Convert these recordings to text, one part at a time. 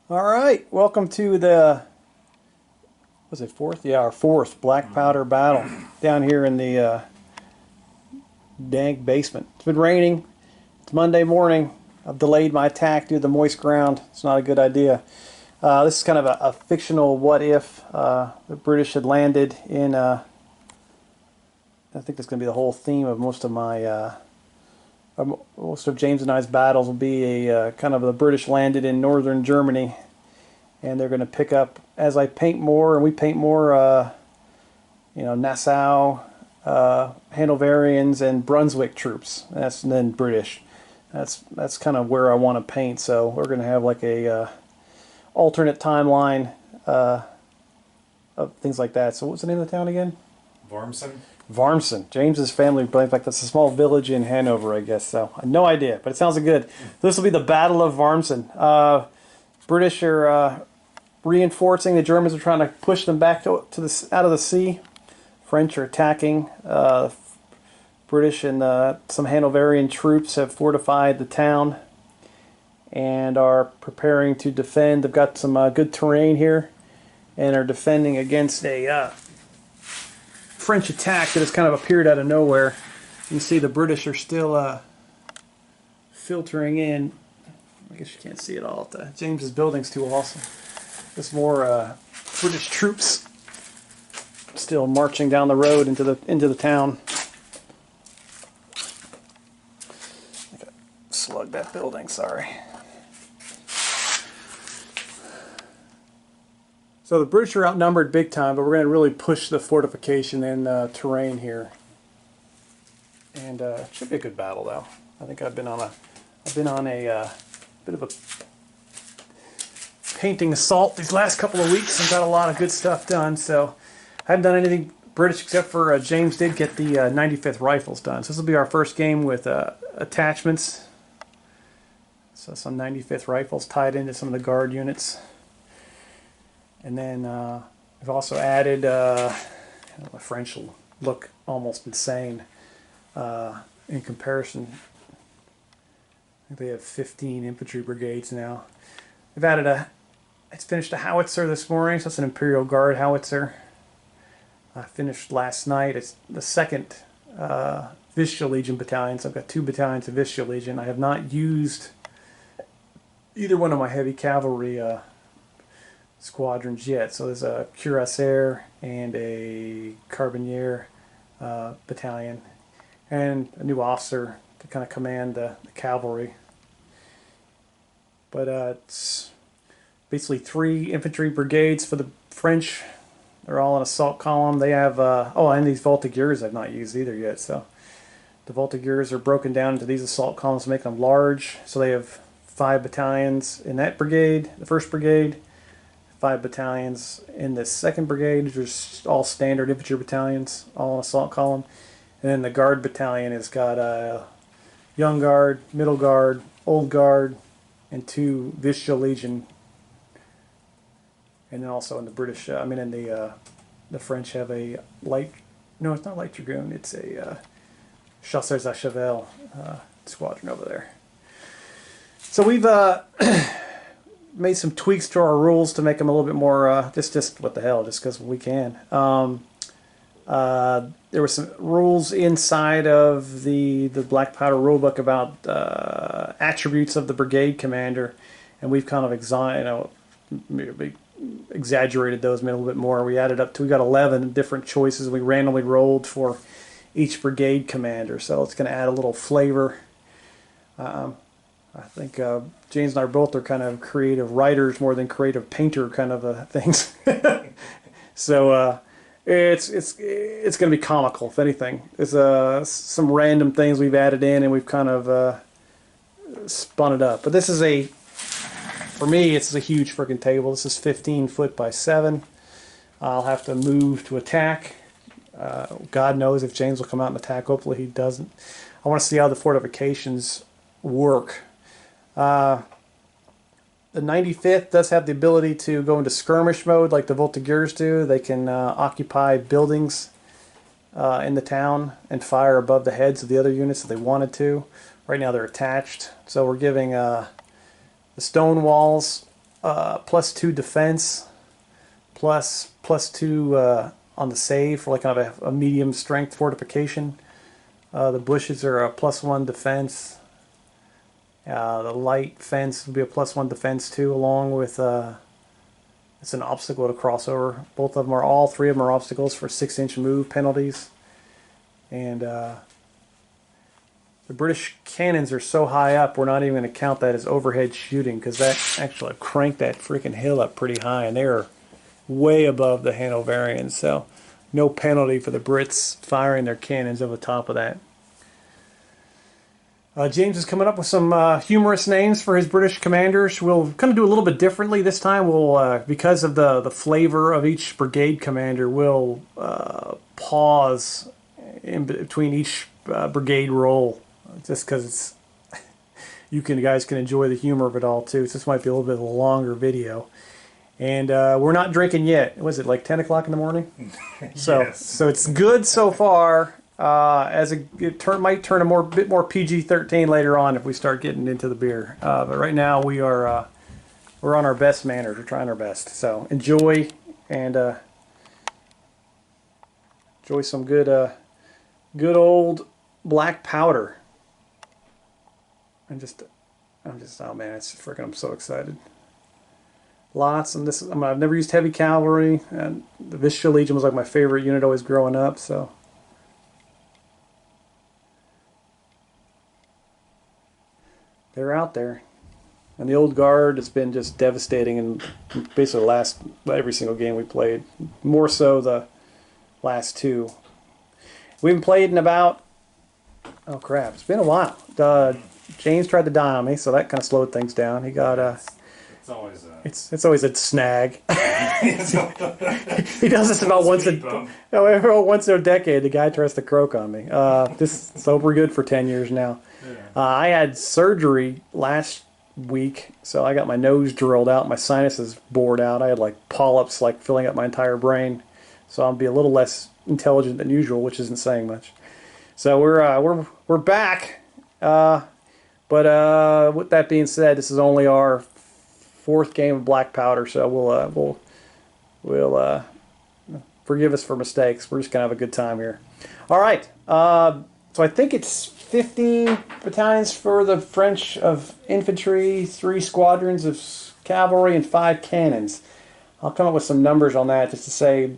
All right, welcome to the, was it fourth? Yeah, our fourth black powder battle down here in the dank basement. It's been raining. It's Monday morning. I've delayed my attack due to the moist ground. It's not a good idea. This is kind of a fictional what if the British had landed in, I think that's going to be the whole theme of most of my, most of James and I's battles will be a kind of the British landed in northern Germany, and they're going to pick up as I paint more, and we paint more, Nassau, Hanoverians, and Brunswick troops. And then British. That's kind of where I want to paint. So we're going to have like a alternate timeline of things like that. So what's the name of the town again? Warmsen? Warmsen. James's family blamed like that's a small village in Hanover, I guess. So I have no idea, but it sounds good. This will be the Battle of Warmsen. British are reinforcing. The Germans are trying to push them back to the out of the sea. French are attacking. British and some Hanoverian troops have fortified the town and are preparing to defend. They've got some good terrain here and are defending against a French attack that has kind of appeared out of nowhere. You see the British are still filtering in. I guess you can't see it all. James's building's too awesome. There's more British troops still marching down the road into the town. I gotta slug that building. Sorry. So the British are outnumbered big time, but we're going to really push the fortification and terrain here, and it should be a good battle, though. I think I've been on a bit of a painting assault these last couple of weeks and got a lot of good stuff done. So I haven't done anything British except for James did get the 95th Rifles done. So this will be our first game with attachments. So some 95th Rifles tied into some of the guard units. And then we've also added, the French will look almost insane in comparison. I think they have 15 infantry brigades now. We've added it's finished a howitzer this morning, so it's an Imperial Guard howitzer. I finished last night. It's the 2nd Vistula Legion battalion, so I've got 2 battalions of Vistula Legion. I have not used either one of my heavy cavalry squadrons yet. So there's a cuirassier and a carabinier battalion, and a new officer to kind of command the cavalry. But it's basically 3 infantry brigades for the French. They're all in assault column. They have and these Voltigeurs I've not used either yet. So the Voltigeurs are broken down into these assault columns to make them large. So they have 5 battalions in that brigade, the 1st brigade. 5 battalions in the 2nd brigade, which are all standard infantry battalions, all in assault column. And then the guard battalion has got young guard, middle guard, old guard, and 2 Vistula Legion. And then also in the British, in the French have a light, no, it's not light dragoon, it's a chasseurs à cheval squadron over there. So we've made some tweaks to our rules to make them a little bit more just what the hell, just because we can. There were some rules inside of the black powder rulebook about attributes of the brigade commander, and we've kind of exaggerated those, made a little bit more. We got 11 different choices we randomly rolled for each brigade commander, so it's going to add a little flavor. I think James and I both are kind of creative writers more than creative painter kind of things. So it's going to be comical, if anything. There's some random things we've added in, and we've kind of spun it up. But this is for me, it's a huge freaking table. This is 15 foot by 7. I'll have to move to attack. God knows if James will come out and attack. Hopefully he doesn't. I want to see how the fortifications work. The 95th does have the ability to go into skirmish mode like the Voltigeurs do. They can occupy buildings in the town and fire above the heads of the other units if they wanted to. Right now they're attached. So we're giving the stone walls +2 defense, +2 on the save for like kind of a medium strength fortification. The bushes are a +1 defense. The light fence would be a +1 defense too, along with it's an obstacle to cross over. All three of them are obstacles for 6-inch move penalties. And the British cannons are so high up, we're not even going to count that as overhead shooting, because that actually cranked that freaking hill up pretty high, and they're way above the Hanoverians, so no penalty for the Brits firing their cannons over the top of that. James is coming up with some humorous names for his British commanders. We'll kind of do a little bit differently this time. We'll, because of the flavor of each brigade commander, we'll pause in between each brigade roll, just because it's you guys can enjoy the humor of it all too. So this might be a little bit of a longer video. And we're not drinking yet. Was it like 10 o'clock in the morning? Yes. So it's good so far. Might turn a bit more PG-13 later on if we start getting into the beer. But right now we're on our best manners. We're trying our best. So enjoy, and enjoy some good old black powder. Oh man, it's freaking! I'm so excited. Lots, and I've never used heavy cavalry, and the Vistula Legion was like my favorite unit always growing up. So. They're out there, and the old guard has been just devastating in basically every single game we played. More so the last two. We haven't played in about, oh crap, it's been a while. James tried to die on me, so that kind of slowed things down. He got it's always a it's always a snag. He does this about once a decade. The guy tries to croak on me. So we're good for 10 years now. yeah. I had surgery last week, so I got my nose drilled out, my sinuses bored out. I had like polyps like filling up my entire brain, so I'll be a little less intelligent than usual, which isn't saying much. So we're back. But with that being said, this is only our 4th game of black powder, so we'll forgive us for mistakes. We're just gonna have a good time here. All right. So I think it's 15 battalions for the French of infantry, 3 squadrons of cavalry, and 5 cannons. I'll come up with some numbers on that just to say,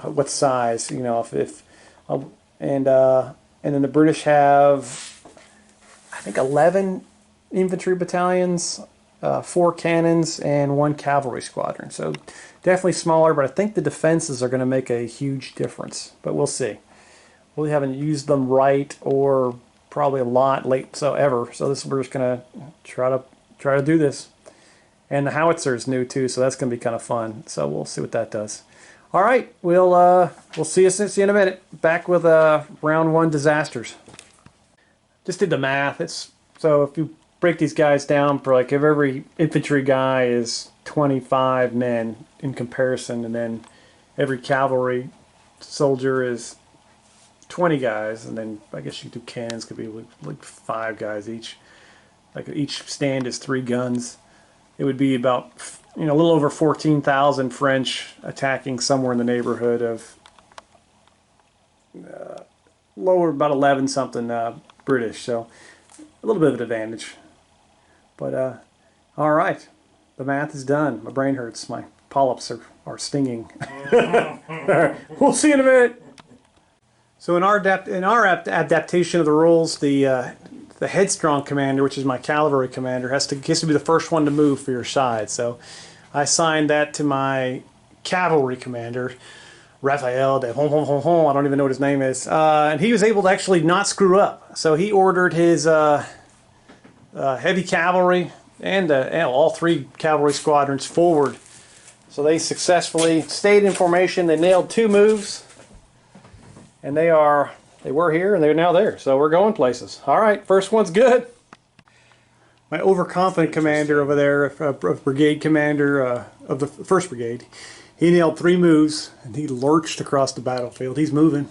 what size, and then the British have, I think, 11 infantry battalions, 4 cannons, and 1 cavalry squadron. So definitely smaller, but I think the defenses are going to make a huge difference. But we'll see. We haven't used them right, or probably a lot ever. So we're just going to try to do this. And the howitzer is new too, so that's going to be kind of fun. So we'll see what that does. All right, we'll see you in a minute. Back with round 1 disasters. Just did the math. So if you break these guys down for like if every infantry guy is 25 men in comparison, and then every cavalry soldier is 20 guys, and then I guess you could do cannons, could be like 5 guys each. Like each stand is 3 guns. It would be about a little over 14,000 French attacking somewhere in the neighborhood of lower about 11 something British. So a little bit of an advantage. But all right, the math is done. My brain hurts. My polyps are stinging. We'll see you in a minute. So in our adaptation of the rules, the headstrong commander, which is my cavalry commander, gets to be the first one to move for your side. So I assigned that to my cavalry commander, Raphael de Hon Hon Hon Hon. I don't even know what his name is, and he was able to actually not screw up. So he ordered his heavy cavalry and all 3 cavalry squadrons forward. So they successfully stayed in formation. They nailed 2 moves. And they were here, and they're now there. So we're going places. All right, first one's good. My overconfident commander over there, brigade commander of the 1st Brigade, he nailed 3 moves, and he lurched across the battlefield. He's moving.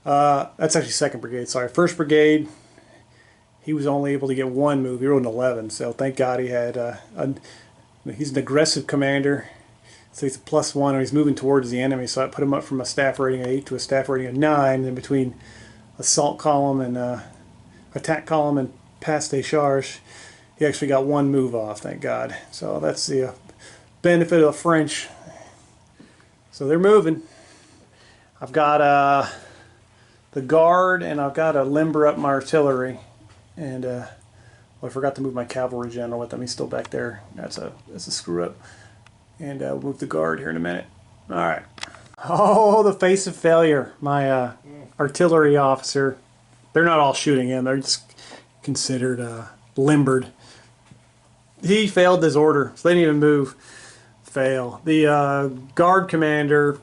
That's actually 2nd Brigade, sorry. 1st Brigade, he was only able to get one move. He rode an 11, so thank God he had he's an aggressive commander, so he's a +1, and he's moving towards the enemy, so I put him up from a staff rating of 8 to a staff rating of 9, and then between assault column and attack column and passe de charge, he actually got one move off, thank God. So that's the benefit of the French. So they're moving. I've got the guard, and I've got to limber up my artillery, and well, I forgot to move my cavalry general with him. He's still back there. That's a screw up. And we'll move the guard here in a minute. All right. Oh, the face of failure. My artillery officer. They're not all shooting him. They're just considered limbered. He failed his order, so they didn't even move. Fail. The guard commander,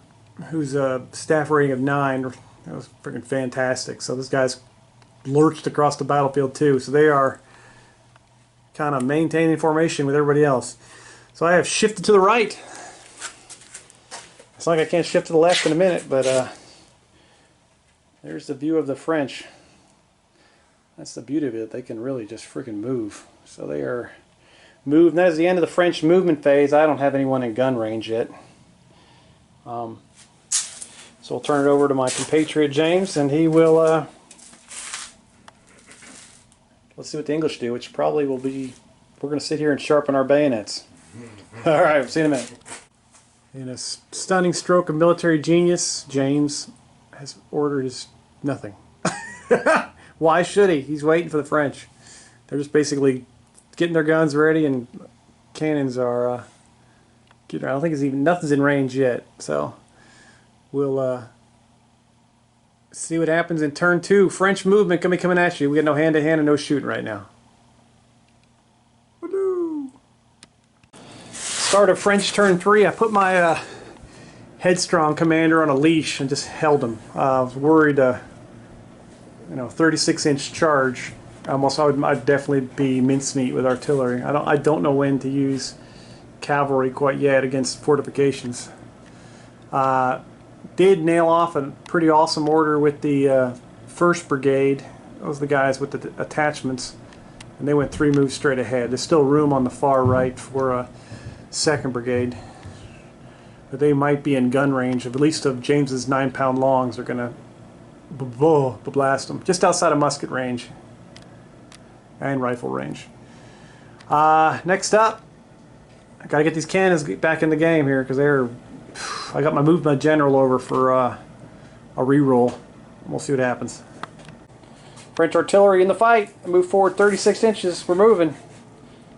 who's a staff rating of 9, that was freaking fantastic. So this guy's lurched across the battlefield too. So they are kind of maintaining formation with everybody else. So I have shifted to the right. It's like I can't shift to the left in a minute, but there's the view of the French. That's the beauty of it. They can really just freaking move. So they are moved. And that is the end of the French movement phase. I don't have anyone in gun range yet. So I'll turn it over to my compatriot James, and he will, let's see what the English do, which probably will be, we're going to sit here and sharpen our bayonets. All right, see you in a minute. In a stunning stroke of military genius, James has ordered his nothing. Why should he? He's waiting for the French. They're just basically getting their guns ready, and cannons are getting. I don't think it's even nothing's in range yet. So we'll see what happens in turn 2. French movement gonna be coming at you. We got no hand-to-hand and no shooting right now. Start of French turn 3. I put my headstrong commander on a leash and just held him. I was worried, 36-inch charge. I'd definitely be mincemeat with artillery. I don't know when to use cavalry quite yet against fortifications. Did nail off a pretty awesome order with the 1st Brigade. Those are the guys with the attachments, and they went 3 moves straight ahead. There's still room on the far right for 2nd Brigade, but they might be in gun range of at least of James's 9-pound longs. Are gonna blast them just outside of musket range and rifle range. Next up, I gotta get these cannons back in the game here, because I got moved my general over for a reroll. We'll see what happens. French artillery in the fight. I moved forward 36 inches. We're moving.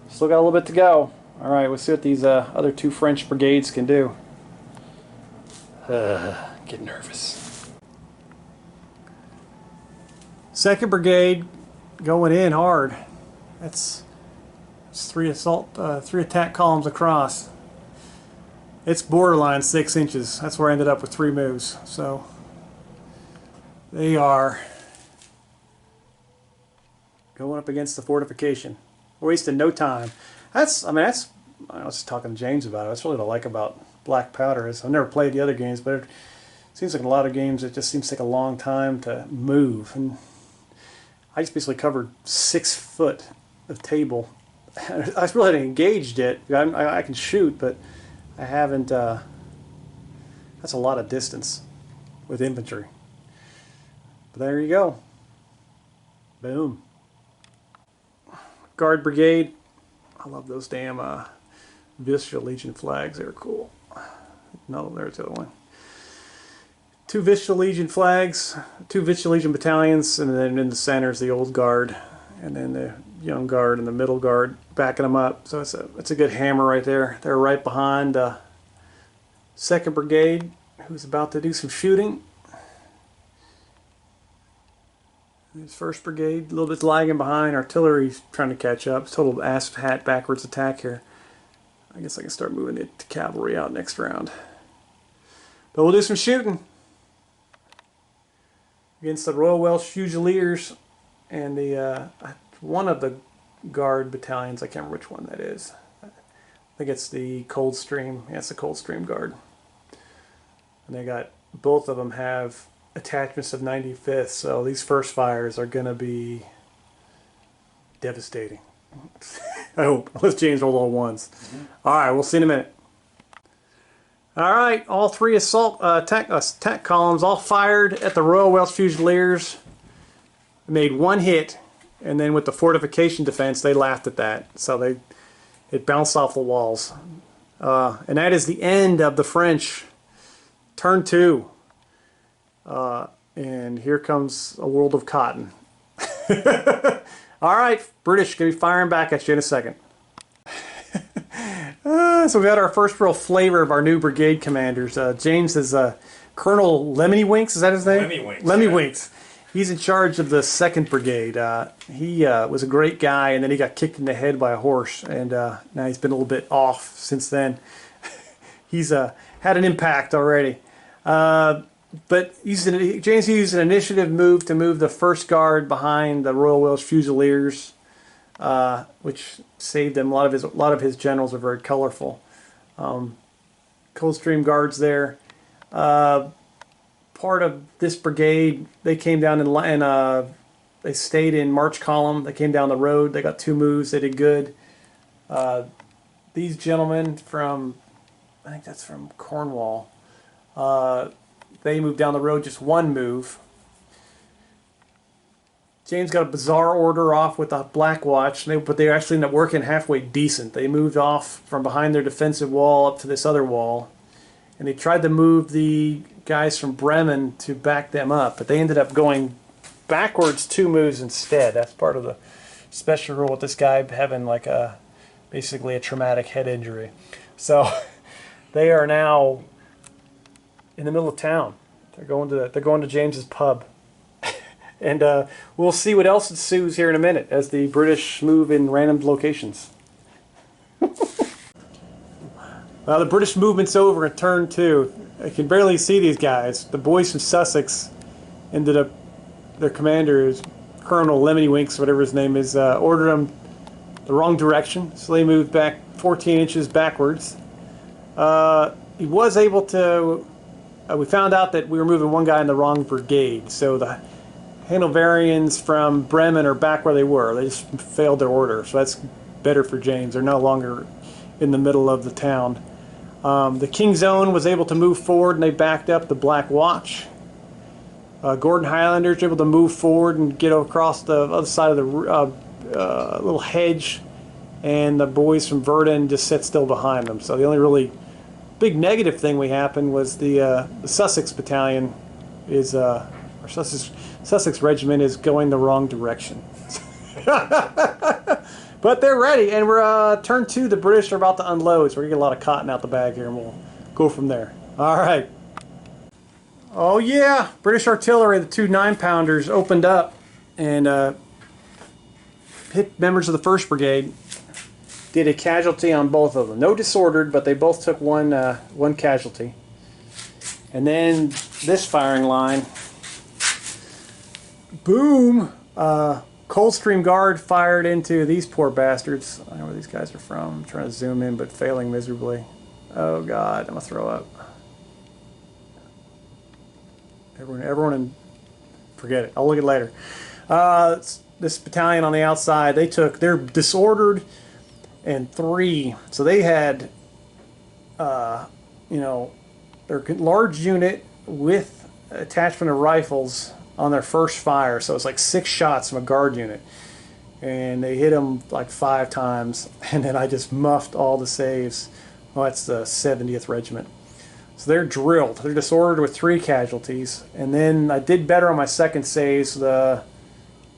Still got a little bit to go. All right, let's see what these other 2 French brigades can do. Get nervous. 2nd Brigade going in hard. That's 3 attack columns across. It's borderline 6 inches. That's where I ended up with 3 moves. So they are going up against the fortification, wasting no time. I was just talking to James about it. That's really what I like about black powder. I've never played the other games, but it seems like in a lot of games it just seems to take a long time to move. And I just basically covered 6 foot of table. I really haven't engaged it. I can shoot, but I haven't. That's a lot of distance with infantry. But there you go. Boom. Guard Brigade. I love those damn Vista Legion flags. They're cool. No, there's the other one. 2 Vista Legion flags, 2 Vista Legion battalions, and then in the center is the old guard, and then the young guard and the middle guard backing them up. So it's a good hammer right there. They're right behind 2nd Brigade, who's about to do some shooting. There's 1st Brigade, a little bit lagging behind. Artillery's trying to catch up. Total ass hat backwards attack here. I guess I can start moving it to cavalry out next round. But we'll do some shooting against the Royal Welsh Fusiliers and the one of the guard battalions. I can't remember which one that is. I think it's the Coldstream. Yeah, it's the Coldstream Guard. And they got, both of them have attachments of 95th, so these first fires are going to be devastating. I hope, unless James rolled all ones. All right, we'll see in a minute. All right, all three assault attack columns all fired at the Royal Welsh Fusiliers. Made one hit, and then with the fortification defense, they laughed at that. So it bounced off the walls. And that is the end of the French. Turn 2. And here comes a world of cotton. All right, British, going to be firing back at you in a second. So we got our first real flavor of our new brigade commanders. James is Colonel Lemony-Winks, is that his name? Lemmy-Winks. Lemmy-Winks. He's in charge of the 2nd Brigade. He was a great guy, and then he got kicked in the head by a horse, and now he's been a little bit off since then. He's had an impact already. But James used an initiative move to move the 1st Guard behind the Royal Welsh Fusiliers, which saved him. A lot of his generals are very colorful. Coldstream Guards there. Part of this brigade, they came down and they stayed in march column. They came down the road. They got 2 moves. They did good. These gentlemen from, I think that's from Cornwall, they moved down the road just 1 move. James got a bizarre order off with the Black Watch, but they actually ended up working halfway decent. They moved off from behind their defensive wall up to this other wall, and they tried to move the guys from Bremen to back them up, but they ended up going backwards 2 moves instead. That's part of the special rule with this guy having like basically a traumatic head injury. So they are now in the middle of town. They're going to James's pub. And we'll see what else ensues here in a minute as the British move in random locations. Well, the British movement's over in turn 2. I can barely see these guys. The boys from Sussex ended up, their commander is Colonel Lemony-Winks, whatever his name is, ordered them the wrong direction. So they moved back 14 inches backwards. He was able to, we found out that we were moving one guy in the wrong brigade. So the Hanoverians from Bremen are back where they were. They just failed their order. So that's better for James. They're no longer in the middle of the town. The King's Own was able to move forward, and they backed up the Black Watch. Gordon Highlanders were able to move forward and get across the other side of the little hedge, and the boys from Verdun just sit still behind them. So the only really big negative thing we happened was the Sussex Battalion is, or Sussex Regiment is going the wrong direction. But they're ready, and we're turn 2. The British are about to unload, so we're gonna get a lot of cotton out the bag here, and we'll go from there. All right. Oh yeah, British artillery, the 2 9-pounders opened up and hit members of the 1st Brigade. Did a casualty on both of them. No disordered, but they both took one casualty. And then this firing line, boom. Coldstream Guard fired into these poor bastards. I don't know where these guys are from. I'm trying to zoom in, but failing miserably. Oh God, I'm gonna throw up. Everyone, forget it. I'll look at it later. This battalion on the outside, they're disordered and 3. So they had, their large unit with attachment of rifles on their first fire, so it's like 6 shots from a guard unit, and they hit them like 5 times, and then I just muffed all the saves. Oh, that's the 70th Regiment. So they're drilled. They're disordered with 3 casualties, and then I did better on my second saves. The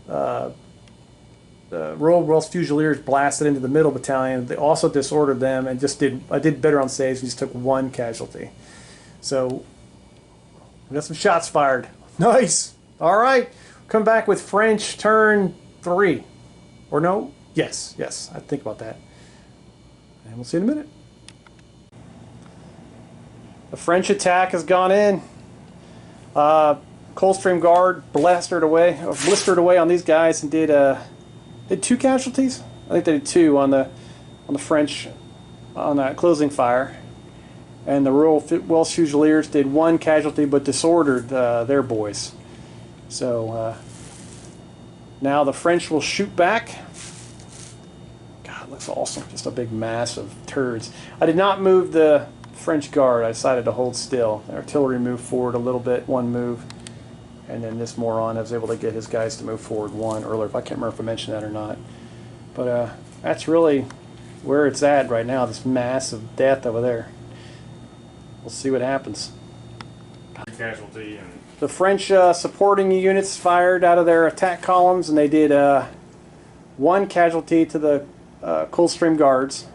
Royal Welsh Fusiliers blasted into the middle battalion. They also disordered them, and I did better on saves and just took 1 casualty. So we got some shots fired. Nice. All right, come back with French turn 3. Or no? Yes, I think about that. And we'll see in a minute. The French attack has gone in. Coldstream Guard blistered away on these guys and did 2 casualties. I think they did 2 on the French on that closing fire. And the Royal Welsh Fusiliers did 1 casualty, but disordered their boys. So now the French will shoot back. it looks awesome. Just a big mass of turds. I did not move the French guard. I decided to hold still. The artillery moved forward a little bit, one move. And then this moron, I was able to get his guys to move forward one earlier. I can't remember if I mentioned that or not. But that's really where it's at right now, this mass of death over there. We'll see what happens. Casualty and The French supporting units fired out of their attack columns, and they did one casualty to the Coldstream Guards.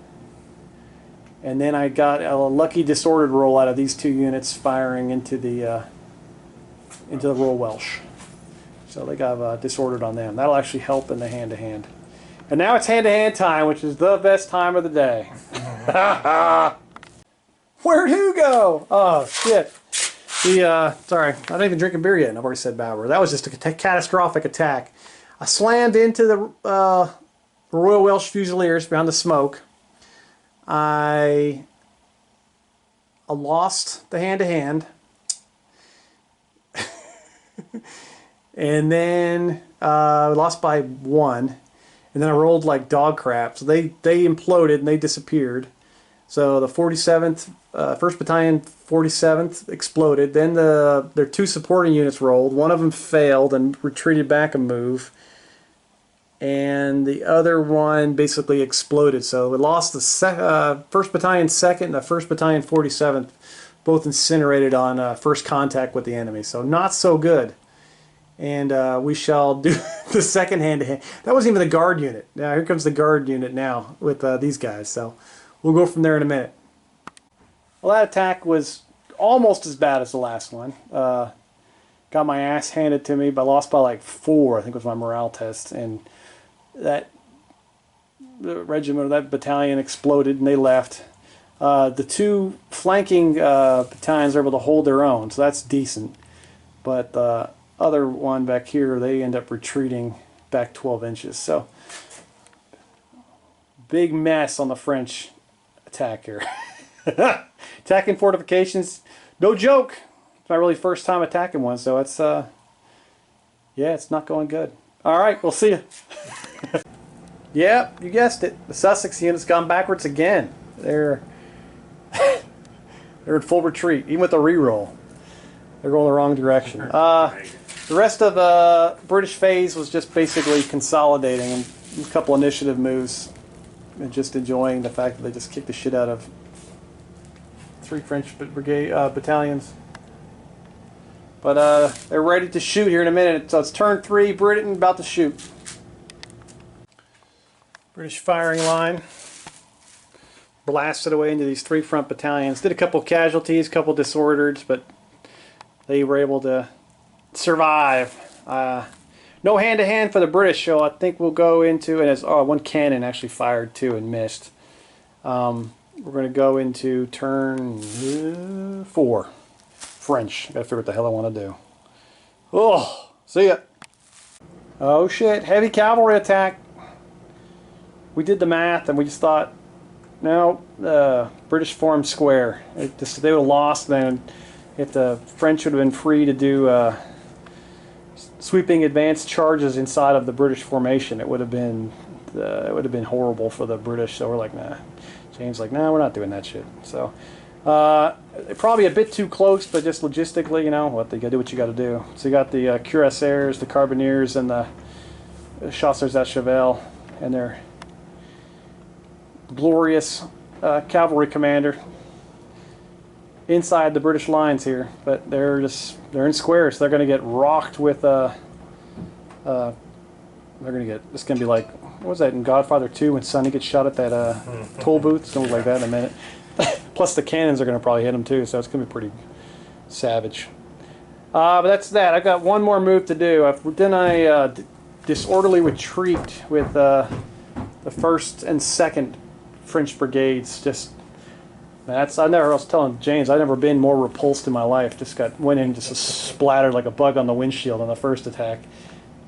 And then I got a lucky disordered roll out of these two units firing into the Royal Welsh. So they got disordered on them. That'll actually help in the hand-to-hand. And now it's hand-to-hand time, which is the best time of the day. Where'd who go? Oh, shit. Sorry, I'm not even drinking beer yet, and I've already said bad word. That was just a catastrophic attack. I slammed into the Royal Welsh Fusiliers behind the smoke. I lost the hand-to-hand. And then lost by 1. And then I rolled like dog crap. So they imploded and they disappeared. So the 47th, 1st Battalion 47th exploded. Then their two supporting units rolled. One of them failed and retreated back a move. And the other one basically exploded. So we lost the 1st Battalion 2nd and the 1st Battalion 47th, both incinerated on first contact with the enemy. So not so good. And we shall do the second hand-to-hand. That wasn't even the guard unit. Now here comes the guard unit now with these guys. So we'll go from there in a minute. Well, that attack was almost as bad as the last one. Got my ass handed to me, but lost by like 4, I think was my morale test. And the regiment, or that battalion exploded and they left. The two flanking battalions are able to hold their own, so that's decent. But the other one back here, they end up retreating back 12 inches. So big mess on the French attack here. Attacking fortifications, no joke. It's my really first time attacking one, so it's yeah, it's not going good. All right, we'll see you. Yeah, you guessed it. The Sussex unit's gone backwards again. They're in full retreat, even with a reroll. They're going the wrong direction. The rest of the British phase was just basically consolidating and a couple initiative moves and just enjoying the fact that they just kicked the shit out of 3 French battalions. But they're ready to shoot here in a minute. So it's turn 3, Britain about to shoot. British firing line. Blasted away into these 3 front battalions. Did a couple casualties, a couple disordered, but they were able to survive. No hand-to-hand for the British, so I think we'll go into, and as one cannon actually fired too and missed. We're going to go into turn 4. French. Gotta figure what the hell I want to do. Oh, see ya. Oh shit, heavy cavalry attack. We did the math and we just thought, no, British formed square. They would have lost then if the French would have been free to do sweeping advanced charges inside of the British formation. It would have been horrible for the British. So we're like, nah. James like, nah, we're not doing that shit. So probably a bit too close, but just logistically, you know, what, you gotta do what you gotta do. So you got the cuirassiers, the carbineers, and the chasseurs à cheval, and their glorious cavalry commander inside the British lines here, but they're in squares. They're going to get rocked with it's going to be like, what was that in Godfather 2 when Sonny gets shot at that toll booth? Something like that in a minute. Plus the cannons are going to probably hit him too, so it's going to be pretty savage. But that's that. I got one more move to do. Then I disorderly retreat with the 1st and 2nd French brigades. I was telling James, I've never been more repulsed in my life. Went in and just splattered like a bug on the windshield on the first attack.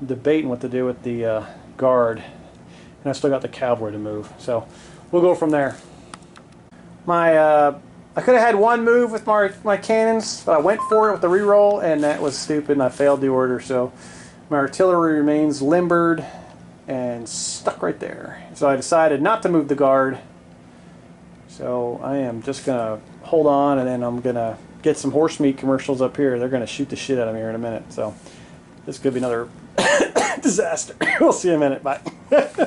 Debating what to do with the guard. And I still got the cavalry to move. So we'll go from there. I could have had one move with my cannons, but I went for it with the reroll, and that was stupid, and I failed the order. So my artillery remains limbered and stuck right there. So I decided not to move the guard. So I am just going to hold on, and then I'm going to get some horse meat commercials up here. They're going to shoot the shit out of me here in a minute. So this could be another disaster. We'll see in a minute. Bye.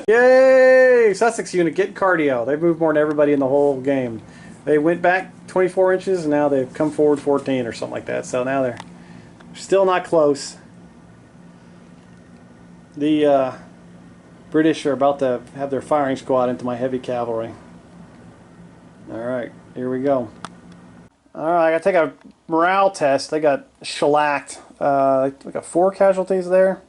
Yay! Sussex unit getting cardio. They've moved more than everybody in the whole game. They went back 24 inches, and now they've come forward 14 or something like that. So now they're still not close. The British are about to have their firing squad into my heavy cavalry. Alright, here we go. Alright, I gotta take a morale test. They got shellacked. We got 4 casualties there.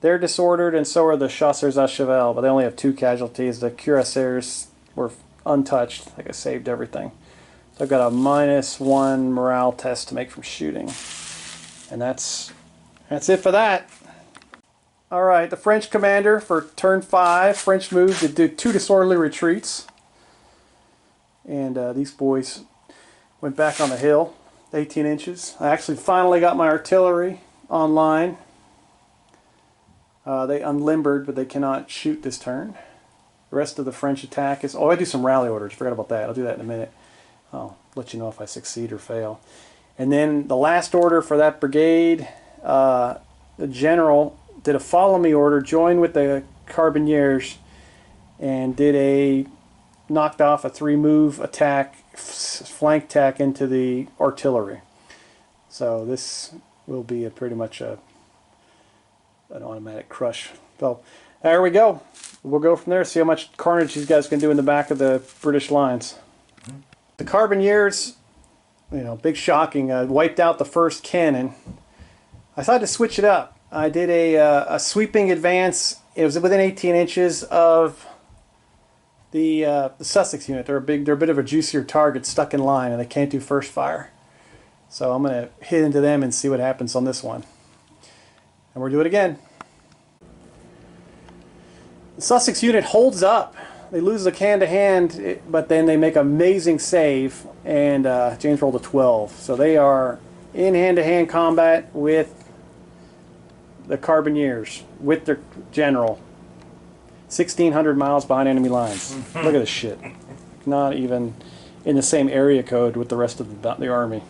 They're disordered, and so are the chasseurs à cheval, but they only have 2 casualties. The cuirassiers were untouched. Like I saved everything. So I've got a -1 morale test to make from shooting. And that's it for that. Alright, the French commander for turn 5. French move to do 2 disorderly retreats. And these boys went back on the hill, 18 inches. I actually finally got my artillery online. They unlimbered, but they cannot shoot this turn. The rest of the French attack is... Oh, I do some rally orders. Forgot about that. I'll do that in a minute. I'll let you know if I succeed or fail. And then the last order for that brigade, the general did a follow me order, joined with the Carbineers, and did a... knocked off a 3-move attack, flank attack into the artillery. So this will be pretty much an automatic crush. So there we go. We'll go from there, see how much carnage these guys can do in the back of the British lines. The Carbineers, you know, big shocking, wiped out the first cannon. I decided to switch it up. I did a sweeping advance. It was within 18 inches of the Sussex unit. They're a bit of a juicier target, stuck in line, and they can't do first fire. So I'm going to hit into them and see what happens on this one. And we'll do it again. The Sussex unit holds up. They lose the hand-to-hand, but then they make an amazing save, and James rolled a 12. So they are in hand-to-hand combat with the Carbineers, with their general. 1,600 miles behind enemy lines. Look at this shit. Not even in the same area code with the rest of the army.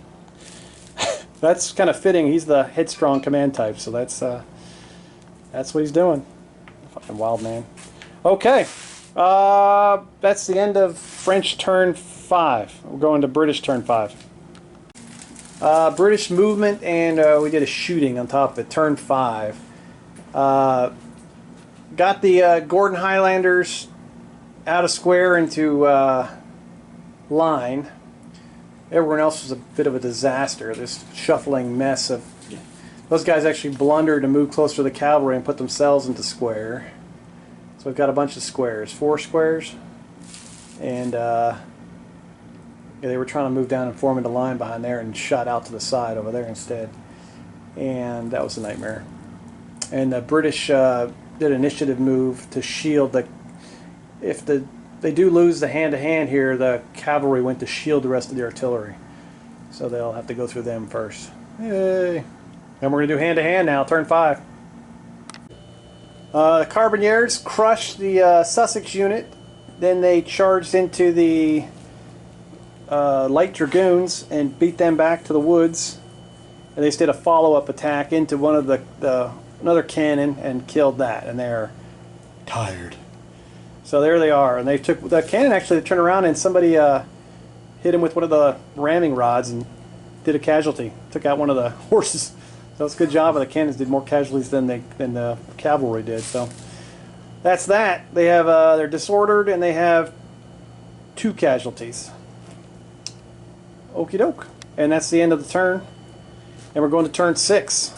That's kind of fitting. He's the headstrong command type, so that's what he's doing. Fucking wild man. Okay, that's the end of French turn 5. We're going to British turn 5. British movement, and we did a shooting on top of it. Turn 5. Got the Gordon Highlanders out of square into line. Everyone else was a bit of a disaster. This shuffling mess of... Those guys actually blundered to move closer to the cavalry and put themselves into square. So we've got a bunch of squares. 4 squares. And yeah, they were trying to move down and form into line behind there and shot out to the side over there instead. And that was a nightmare. And the British... did an initiative move to shield the... If they do lose the hand-to-hand here, the cavalry went to shield the rest of the artillery. So they'll have to go through them first. Yay! And we're going to do hand-to-hand now, turn 5. The Carbineers crushed the Sussex unit. Then they charged into the Light Dragoons and beat them back to the woods. And they just did a follow-up attack into one of another cannon and killed that, and they're tired. So there they are, and they took the cannon. Actually, they turned around and somebody hit him with one of the ramming rods and did a casualty. Took out one of the horses. So it's a good job. The cannons did more casualties than the cavalry did. So that's that. They have they're disordered and they have 2 casualties. Okie doke. And that's the end of the turn. And we're going to turn 6.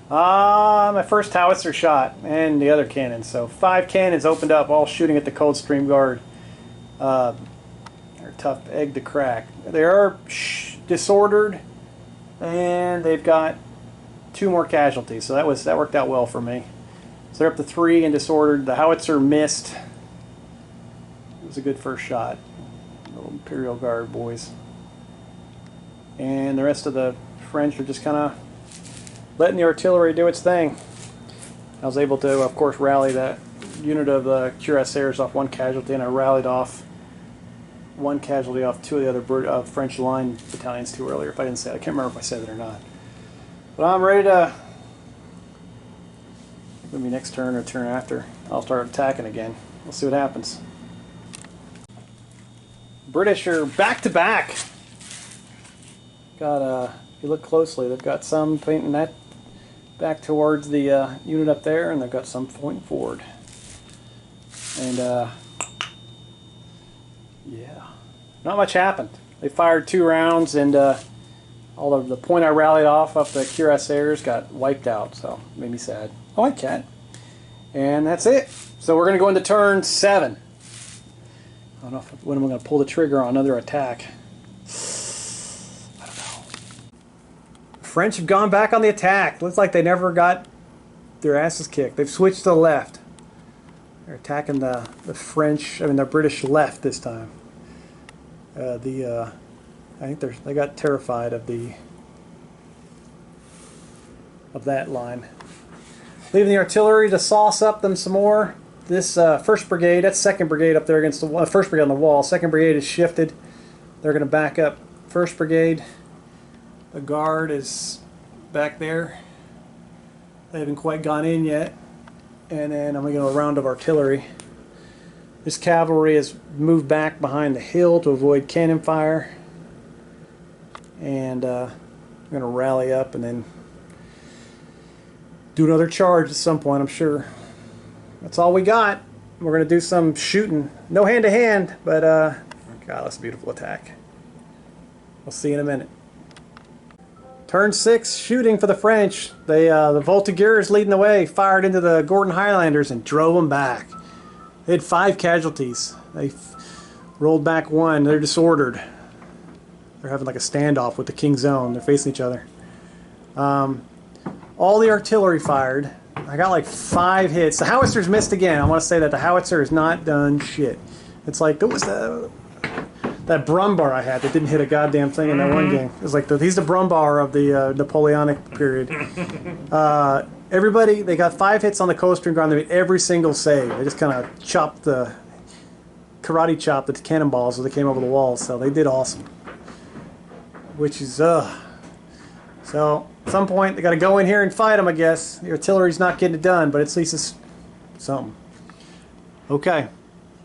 My first howitzer shot and the other cannon. So 5 cannons opened up, all shooting at the Coldstream Guard. They're a tough egg to crack. They are disordered, and they've got 2 more casualties. So that worked out well for me. So they're up to 3 and disordered. The howitzer missed. It was a good first shot. Little Imperial Guard boys. And the rest of the French are just kind of letting the artillery do its thing. I was able to, of course, rally that unit of the cuirassiers off one casualty, and I rallied off one casualty off two of the other French line battalions too earlier. If I didn't say it, I can't remember if I said it or not. But I'm ready to, maybe next turn or turn after, I'll start attacking again. We'll see what happens. British are back to back. Got if you look closely, they've got some painting that back towards the unit up there, and they've got some pointing forward. And yeah, not much happened. They fired 2 rounds, and all of the point I rallied off the cuirassiers got wiped out, so it made me sad. Oh, I can. And that's it. So we're going to go into turn 7. I don't know when I'm going to pull the trigger on another attack. I don't know. The French have gone back on the attack. Looks like they never got their asses kicked. They've switched to the left. They're attacking the French, the British left this time. I think they got terrified of that line. Leaving the artillery to sauce up them some more. This 1st Brigade, that's 2nd Brigade up there against the 1st Brigade on the wall. 2nd Brigade is shifted. They're going to back up 1st Brigade. The Guard is back there. They haven't quite gone in yet. And then I'm going to go a round of artillery. This cavalry has moved back behind the hill to avoid cannon fire. And I'm going to rally up and then do another charge at some point, I'm sure. That's all we got. We're going to do some shooting. No hand-to-hand, but God, that's a beautiful attack. We'll see you in a minute. Turn 6, shooting for the French. The Voltigeurs leading the way, fired into the Gordon Highlanders and drove them back. They had 5 casualties. They rolled back 1. They're disordered. They're having like a standoff with the King's Own. They're facing each other. All the artillery fired. I got like 5 hits. The howitzers missed again. I want to say that the howitzer has not done shit. It's like, what was that Brumbar I had that didn't hit a goddamn thing in that one game. It was like, he's the Brumbar of the Napoleonic period. Everybody, they got 5 hits on the Coldstream Guard. They made every single save. They just kind of karate chopped the cannonballs as they came over the walls. So they did awesome. Which is, so at some point they got to go in here and fight them, I guess. The artillery's not getting it done, but at least it's something. Okay.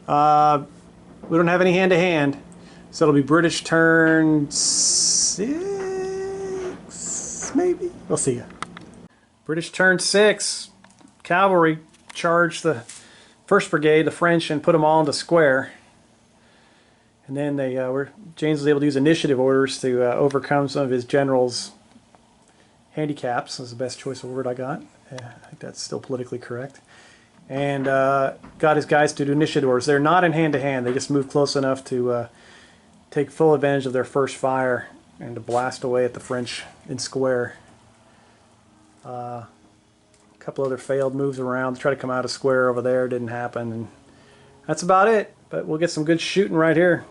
We don't have any hand-to-hand, so it'll be British turn 6, maybe? We'll see ya. British turn 6. Cavalry charged the 1st Brigade, the French, and put them all into square. And then James was able to use initiative orders to overcome some of his generals' handicaps. That's the best choice of word I got. I think that's still politically correct. And got his guys to do initiative orders. They're not in hand-to-hand. They just move close enough to take full advantage of their first fire and to blast away at the French in square. A couple other failed moves around to try to come out of square over there. Didn't happen. And that's about it. But we'll get some good shooting right here.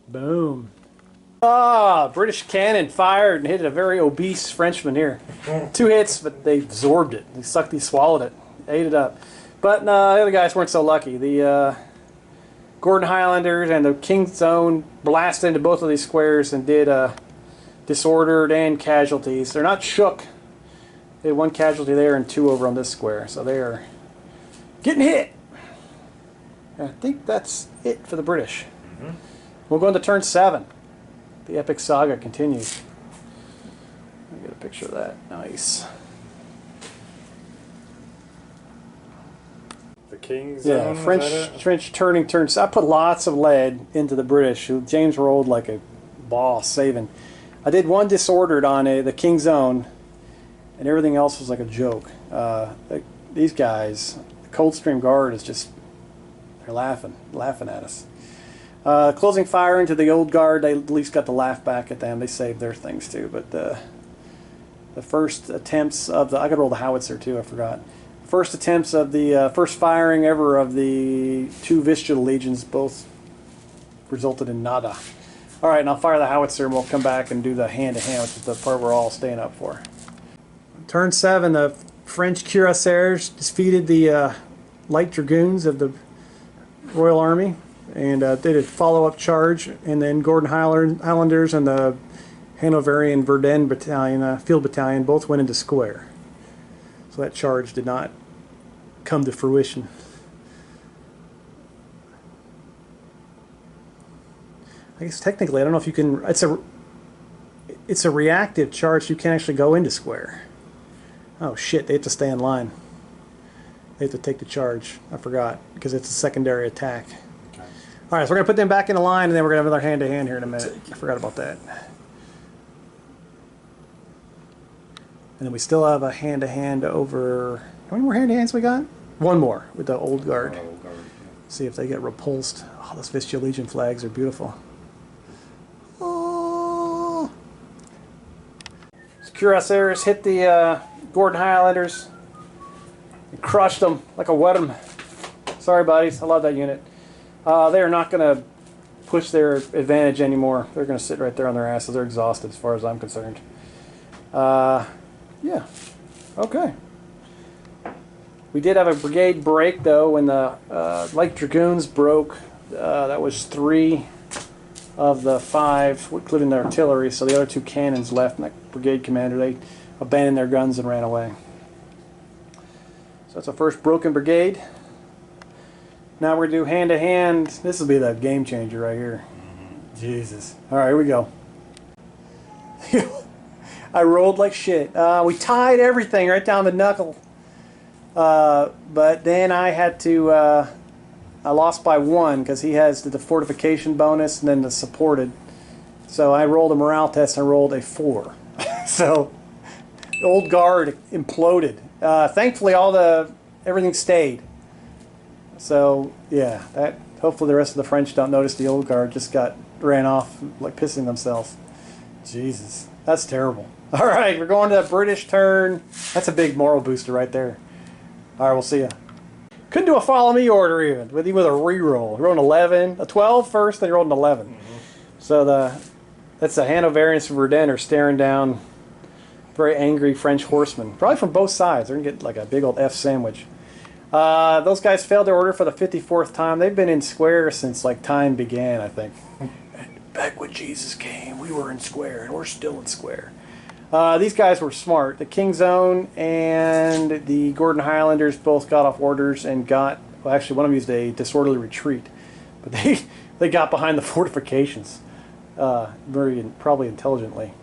Boom. British cannon fired and hit a very obese Frenchman here. 2 hits, but they absorbed it. They swallowed it, ate it up. But the other guys weren't so lucky. The Gordon Highlanders and the King's Own blasted into both of these squares and did disordered and casualties. They're not shook. They had 1 casualty there and 2 over on this square. So they are getting hit. And I think that's it for the British. We'll go into turn 7. The epic saga continues. Let me get a picture of that. Nice. The King's Yeah, Own, French turning turns. I put lots of lead into the British. James rolled like a boss, saving. I did 1 disordered on the King's Own, and everything else was like a joke. These guys, the Coldstream Guard is just, they're laughing at us. Closing fire into the old guard, they at least got to laugh back at them. They saved their things too. But the first attempts of I got to roll the howitzer too, I forgot. First attempts of the first firing ever of the 2 Vistula legions both resulted in nada. All right, and I'll fire the howitzer and we'll come back and do the hand-to-hand, which is the part we're all staying up for. Turn 7, the French cuirassiers defeated the light dragoons of the Royal Army and did a follow-up charge, and then Gordon Highlanders and the Hanoverian Verdun Battalion, Field Battalion, both went into square. So that charge did not come to fruition. I guess technically, I don't know if you can. It's a reactive charge. You can't actually go into square. Oh shit! They have to stay in line. They have to take the charge. I forgot because it's a secondary attack. Okay. All right, so we're gonna put them back in the line, and then we're gonna have another hand-to-hand here in a minute. I forgot about that. And then we still have a hand-to-hand over. How many more hand-to-hands we got? One more with the Old Guard. Old Guard, yeah. See if they get repulsed. Oh, those Vistula Legion flags are beautiful. Oh. So Cuirassiers hit the Gordon Highlanders and crushed them like a wet 'em. Sorry, buddies. I love that unit. They are not going to push their advantage anymore. They're going to sit right there on their asses. They're exhausted as far as I'm concerned. Yeah. Okay. We did have a brigade break, though, when the Light Dragoons broke. That was 3 of the 5, including the artillery, so the other 2 cannons left, and that brigade commander, they abandoned their guns and ran away. So that's our first broken brigade. Now we're going to do hand-to-hand. This will be the game changer right here. Jesus. All right, here we go. I rolled like shit. We tied everything right down the knuckle. But then I had to, I lost by 1 because he has the fortification bonus and then the supported. So I rolled a morale test and I rolled a 4. So the Old Guard imploded. Thankfully everything stayed. So yeah, hopefully the rest of the French don't notice the Old Guard just ran off like pissing themselves. Jesus, that's terrible. All right, we're going to the British turn. That's a big moral booster right there. All right, we'll see ya. Couldn't do a follow me order even with a reroll. He rolled an 11, a 12 first, then he rolled an 11. Mm-hmm. So that's the Hanoverians from Verdun are staring down very angry French horsemen, probably from both sides. They're gonna get like a big old F sandwich. Those guys failed their order for the 54th time. They've been in square since like time began, I think. Back when Jesus came, we were in square, and we're still in square. These guys were smart. The King's Own and the Gordon Highlanders both got off orders and well, actually one of them used a disorderly retreat, but they got behind the fortifications probably intelligently.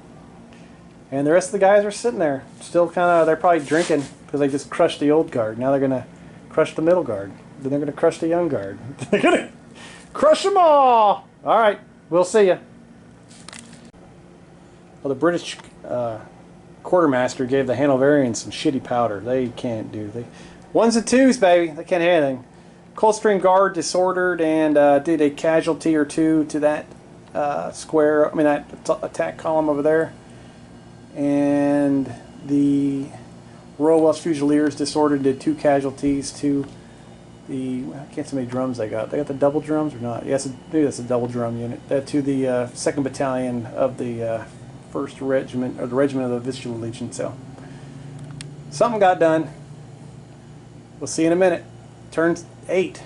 And the rest of the guys are sitting there, still they're probably drinking because they just crushed the Old Guard. Now they're going to crush the Middle Guard. Then they're going to crush the Young Guard. They're going to crush them all! All right, we'll see ya. Well, the British quartermaster gave the Hanoverians some shitty powder. They can't do. Ones and twos, baby. They can't have anything. Coldstream Guard disordered and did a casualty or 2 to that that attack column over there. And the Royal Welsh Fusiliers disordered, did 2 casualties to the. I can't see how many drums they got. They got the double drums or not? Yes, maybe that's a double drum unit. To the 2nd Battalion of the 1st Regiment, or the Regiment of the Vistula Legion. So something got done. We'll see in a minute. Turn 8.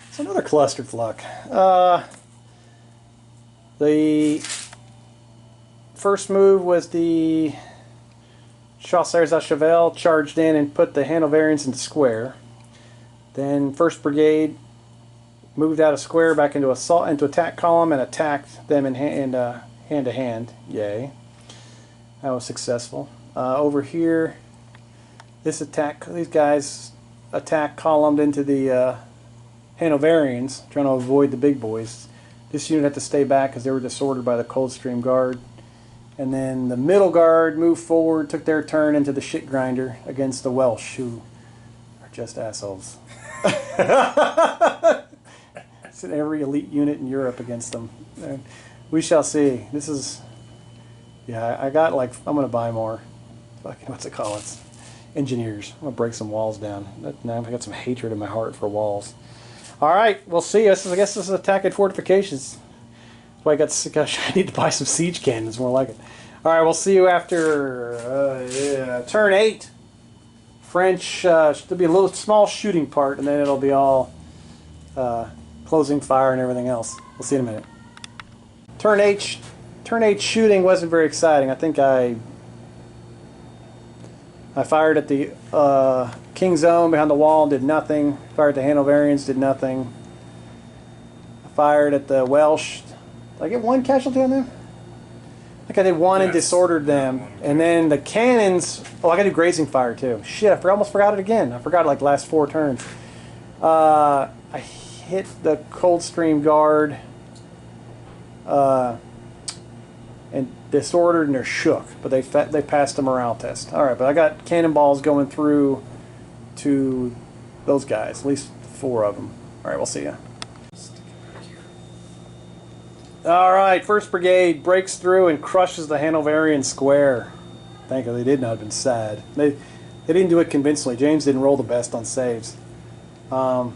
It's another clusterfuck. The first move was the Chasseurs à Cheval charged in and put the Hanoverians into square. Then 1st Brigade moved out of square back into attack column and attacked them in hand-to-hand. Yay. That was successful. Over here, these guys attack columned into the Hanoverians, trying to avoid the big boys. This unit had to stay back because they were disordered by the Coldstream Guard. And then the Middle Guard moved forward, took their turn into the shit grinder against the Welsh, who are just assholes. It's in every elite unit in Europe against them. And we shall see. This is, yeah, I'm going to buy more. Fucking, what's it called? It's engineers. I'm going to break some walls down. Now I've got some hatred in my heart for walls. All right, we'll see. I guess this is attacking fortifications. Why I got sick. I need to buy some siege cannons, more like it. All right, we'll see you after turn 8. French. There'll be a little small shooting part, and then it'll be all closing fire and everything else. We'll see in a minute. Turn 8 shooting wasn't very exciting. I think I fired at the King Zone behind the wall and did nothing. Fired at the Hanoverians, did nothing. I fired at the Welsh. Did I get one casualty on them? I think I did one and disordered them. And then the cannons. Oh, I got to do grazing fire too. Shit, I almost forgot it again. I forgot like last 4 turns. I hit the Coldstream Guard and disordered, and they're shook, but they passed the morale test. All right, but I got cannonballs going through to those guys, at least 4 of them. All right, we'll see ya. All right, 1st Brigade breaks through and crushes the Hanoverian square. Thank God they did not have been sad. They didn't do it convincingly. James didn't roll the best on saves. Oh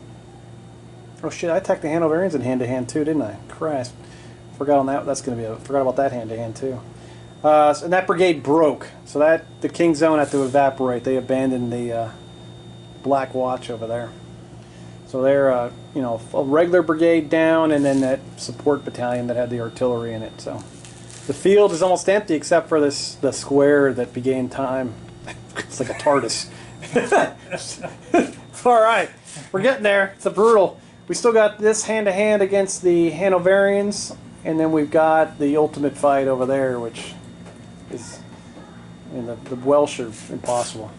shit! I attacked the Hanoverians in hand-to-hand too, didn't I? Christ, forgot on that. That's gonna be forgot about that hand-to-hand too. And that brigade broke, so that the King Zone had to evaporate. They abandoned the Black Watch over there. So they're you know, a regular brigade down, and then that support battalion that had the artillery in it. So the field is almost empty except for the square that began time. It's like a TARDIS. All right, we're getting there. It's a brutal. We still got this hand-to-hand against the Hanoverians, and then we've got the ultimate fight over there, which is, I mean, the Welsh are impossible.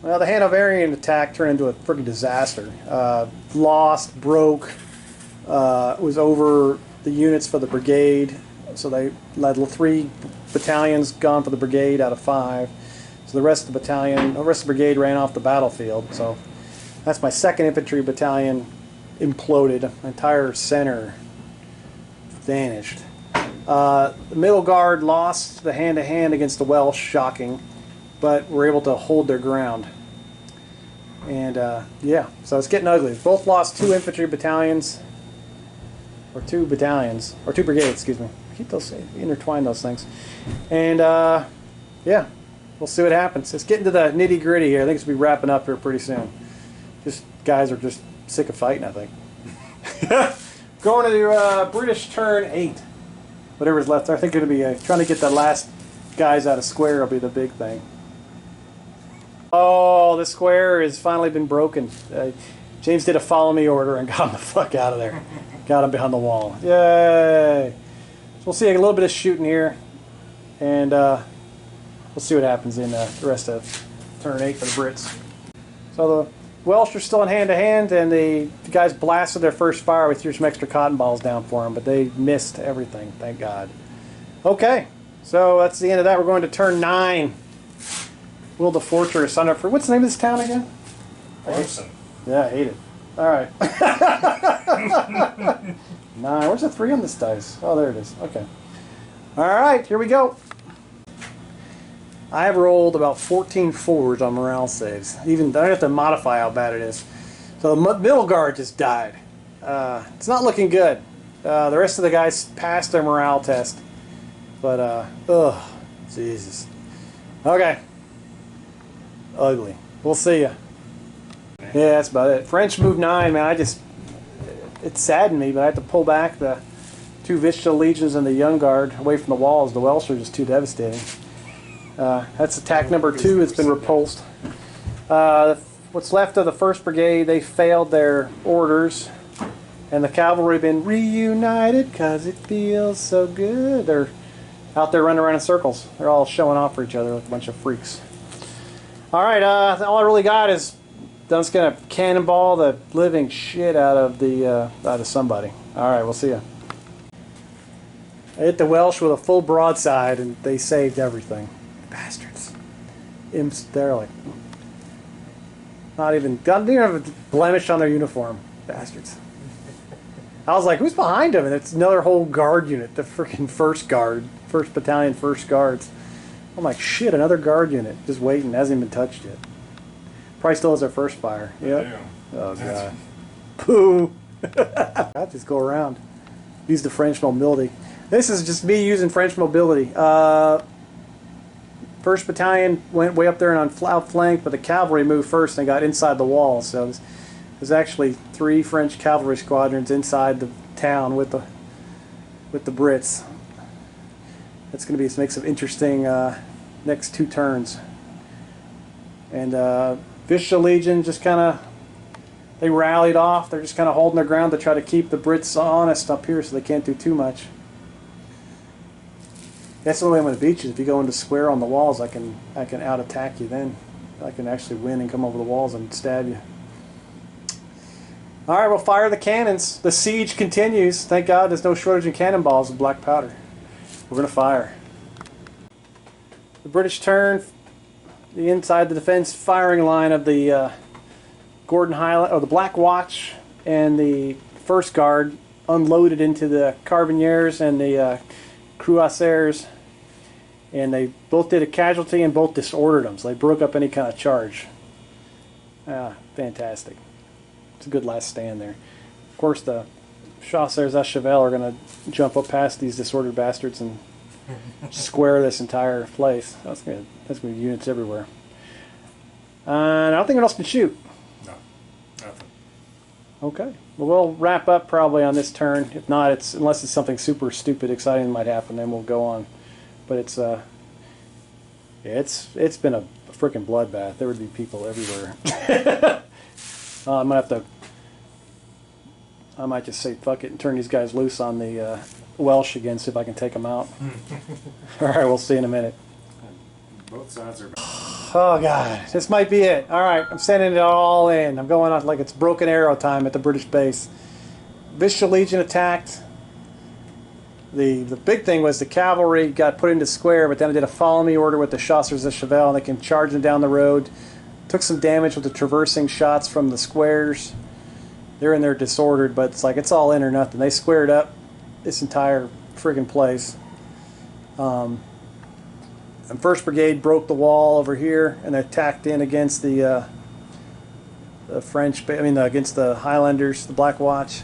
Well, the Hanoverian attack turned into a freaking disaster. Lost, broke, was over the units for the brigade, so they led 3 battalions gone for the brigade out of 5. So the rest of the brigade ran off the battlefield. So that's my 2nd Infantry Battalion imploded. My entire center vanished. The middle guard lost the hand-to-hand against the Welsh, shocking, but were able to hold their ground. And yeah, so it's getting ugly. Both lost 2 infantry battalions, or 2 battalions, or 2 brigades, excuse me. Keep those, intertwine those things. And yeah, we'll see what happens. It's getting to the nitty-gritty here. I think it's going to be wrapping up here pretty soon. Just guys are just sick of fighting, I think. Going to British turn 8. Whatever's left there. I think it'll be trying to get the last guys out of square will be the big thing. Oh, the square has finally been broken. James did a follow me order and got him the fuck out of there. Got him behind the wall. Yay! So we'll see a little bit of shooting here, and we'll see what happens in the rest of turn 8 for the Brits. So the Welsh are still in hand-to-hand, and the guys blasted their first fire. We threw some extra cotton balls down for them, but they missed everything, thank God. Okay, so that's the end of that. We're going to turn 9. Will the Fortress. I don't know, what's the name of this town again? Warmsen. Yeah, I hate it. Alright. 9. Where's the 3 on this dice? Oh, there it is. Okay. Alright, here we go. I have rolled about 14 4s on morale saves. Even I don't have to modify how bad it is. So the middle guard just died. It's not looking good. The rest of the guys passed their morale test. But, ugh. Jesus. Okay. Ugly. We'll see ya. Yeah, that's about it. French move 9, man. It saddened me, but I had to pull back the 2 Vistula Legions and the Young Guard away from the walls. The Welsh are just too devastating. That's attack number 2. It's been repulsed. What's left of the 1st Brigade, they failed their orders. And the cavalry have been reunited because it feels so good. They're out there running around in circles. They're all showing off for each other like a bunch of freaks. Alright, all I really got is I'm just going to cannonball the living shit out of somebody. Alright, we'll see ya. I hit the Welsh with a full broadside and they saved everything. Bastards. Imps, they're like... Didn't even have a blemish on their uniform. Bastards. I was like, who's behind them? And it's another whole guard unit, the freaking 1st Guard. 1st Battalion, 1st Guards. I'm like, shit, another guard unit. Just waiting, hasn't even touched yet. Probably still has their first fire. Yep. Oh, God. Pooh. I'll just go around. use the French mobility. This is just me using French mobility. 1st Battalion went way up there and outflanked, but the cavalry moved first and got inside the walls. So there's actually 3 French cavalry squadrons inside the town with the Brits. That's going to make some interesting next 2 turns. And Vicious Legion just kind of, they rallied off. They're just kind of holding their ground to try to keep the Brits honest up here so they can't do too much. That's the only way I'm going to beat you. If you go into square on the walls, I can out attack you then. I can actually win and come over the walls and stab you. Alright, we'll fire the cannons. The siege continues. Thank God there's no shortage of cannonballs and black powder. We're going to fire. The British turn the inside the defense firing line of the Gordon Highland, or the Black Watch, and the 1st Guard unloaded into the Carbineers and the Cuirassiers, and they both did a casualty and both disordered them, so they broke up any kind of charge. Fantastic. It's a good last stand there. Of course, the Chasseurs à Cheval are going to jump up past these disordered bastards and square this entire place. That's going to be units everywhere. And I don't think anyone else can shoot. No, nothing. Okay. Well, we'll wrap up probably on this turn. If not, unless it's something super stupid exciting that might happen, then we'll go on. But it's been a freaking bloodbath. There would be people everywhere. I might just say fuck it and turn these guys loose on the Welsh again, see if I can take them out. All right, we'll see in a minute. Both sides are. Oh God, this might be it. All right, I'm sending it all in. I'm going on like it's broken arrow time at the British base. Vicious Legion attacked. The big thing was the cavalry got put into square, but then I did a follow me order with the Chasseurs de Cheval, and they can charge them down the road. Took some damage with the traversing shots from the squares. They're in there disordered, but it's like it's all in or nothing. They squared up this entire friggin' place. And 1st Brigade broke the wall over here and attacked in against the French. Against the Highlanders, the Black Watch.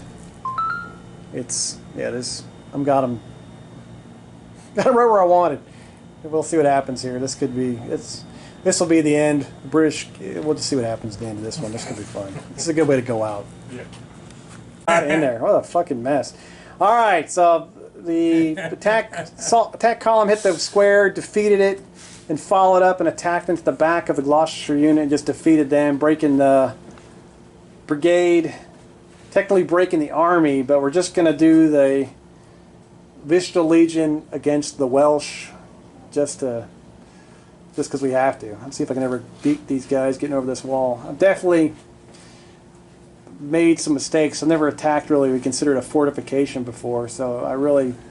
I'm got them right where I wanted. We'll see what happens here. This will be the end. The British. We'll just see what happens at the end of this one. This could be fun. This is a good way to go out. Yeah. In there. What a fucking mess. All right, so the attack column hit the square, defeated it, and followed up and attacked into the back of the Gloucestershire unit and just defeated them, breaking the brigade, technically breaking the army, but we're just going to do the Vicious Legion against the Welsh just because we have to. Let's see if I can ever beat these guys getting over this wall. I've definitely made some mistakes. I've never attacked really we considered a fortification before, so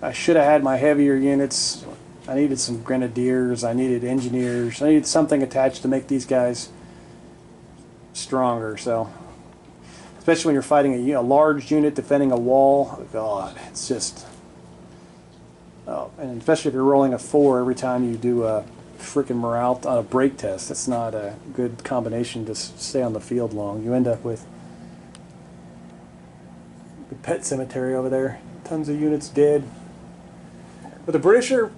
I should have had my heavier units. I needed some grenadiers, I needed engineers, I needed something attached to make these guys stronger. So especially when you're fighting a large unit defending a wall, God, it's just and especially if you're rolling a 4 every time you do a freaking morale on a break test. It's not a good combination to stay on the field long. You end up with the pet cemetery over there. Tons of units dead. But the British are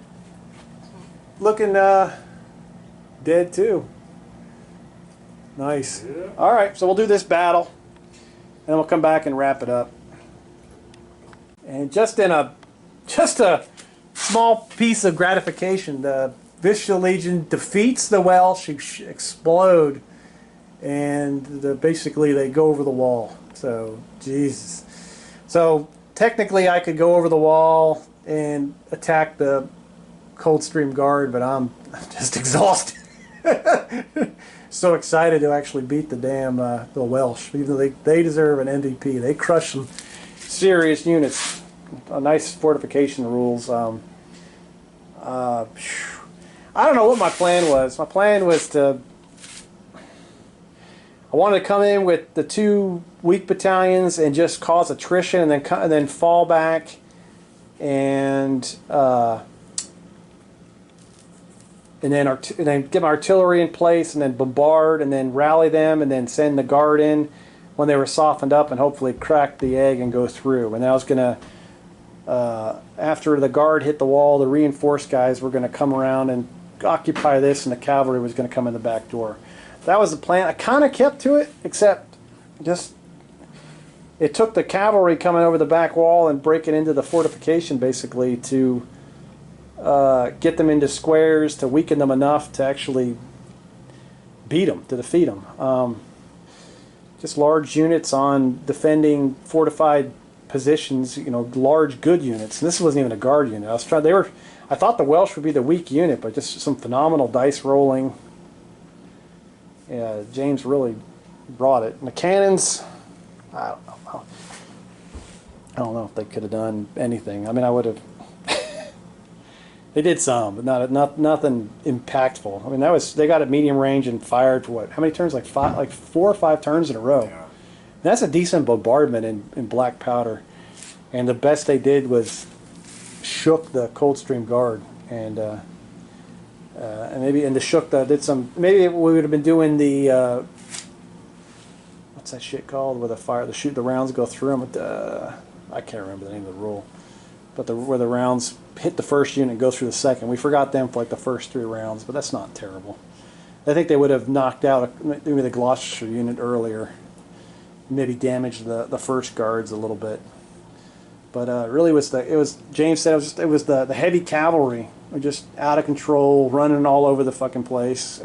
looking dead too. Nice. Yeah. Alright, so we'll do this battle and then we'll come back and wrap it up. And just a small piece of gratification, the Vicious Legion defeats the Welsh, explode, and basically they go over the wall. So, Jesus. So, technically I could go over the wall and attack the Coldstream Guard, but I'm just exhausted. So excited to actually beat the damn the Welsh, even though they deserve an MVP. They crush some serious units. Nice fortification rules. I don't know what my plan was. My plan was I wanted to come in with the 2 weak battalions and just cause attrition, and then fall back and then get my artillery in place, and then bombard, and then rally them, and then send the guard in when they were softened up, and hopefully crack the egg and go through. And then I was gonna after the guard hit the wall, the reinforced guys were going to come around and occupy this, and the cavalry was going to come in the back door. That was the plan. I kind of kept to it, except just it took the cavalry coming over the back wall and breaking into the fortification basically to get them into squares, to weaken them enough to actually beat them, to defeat them. Just large units on defending fortified positions, you know, large good units. And this wasn't even a guard unit. I thought the Welsh would be the weak unit, but just some phenomenal dice rolling. Yeah, James really brought it. And the cannons, I don't know if they could have done anything. I mean, I would have. They did some, but nothing impactful. I mean, they got at medium range and fired for what? How many turns? Like 4 or 5 turns in a row. Yeah. That's a decent bombardment in black powder. And the best they did was shook the Coldstream Guard, and maybe the shook did some. Maybe we would have been doing the what's that shit called? Where the rounds go through them. I can't remember the name of the rule, but where the rounds hit the first unit and go through the second. We forgot them for like the first 3 rounds, but that's not terrible. I think they would have knocked out maybe the Gloucestershire unit earlier. Maybe damaged the first guards a little bit, but really James said it was the heavy cavalry were just out of control, running all over the fucking place,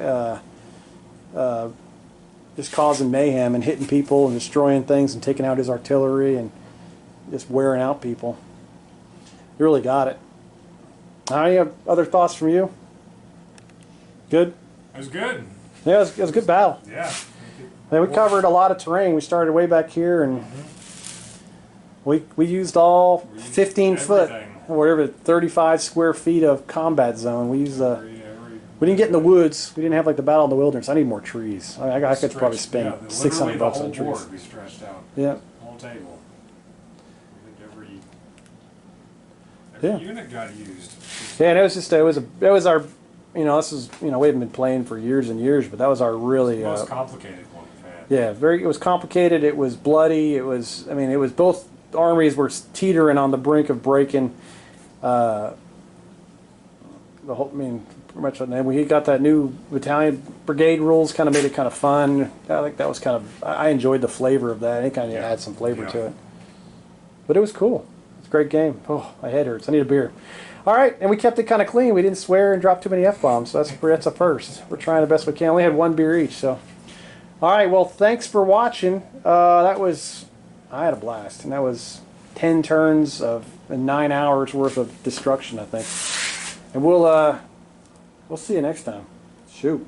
just causing mayhem and hitting people and destroying things and taking out his artillery and just wearing out people. He really got it. Any other thoughts from you? Good. It was good. Yeah, it was a good battle. Yeah. We covered a lot of terrain. We started way back here, and we used all 15 foot, or whatever, 35 square feet of combat zone. We used we didn't get in the woods. We didn't have like the Battle in the Wilderness. I need more trees. I could probably spend $600 on trees. The whole board we stretched out. Yeah. The whole table. Every unit got used. Yeah, and it was our, you know, this is, you know, we haven't been playing for years and years, but that was our really the most complicated one we've had. Yeah, it was complicated. It was bloody. It was both armies were teetering on the brink of breaking. The whole, pretty much. And we got that new battalion brigade rules, kind of made it kind of fun. I think that was kind of, I enjoyed the flavor of that. It kind of had some flavor to it. But it was cool. It's a great game. Oh, my head hurts. I need a beer. All right, and we kept it kind of clean. We didn't swear and drop too many F-bombs, so that's a first. We're trying the best we can. We only had 1 beer each, so. All right, well, thanks for watching. I had a blast, and that was 10 turns of 9 hours worth of destruction, I think. And we'll see you next time. Shoot.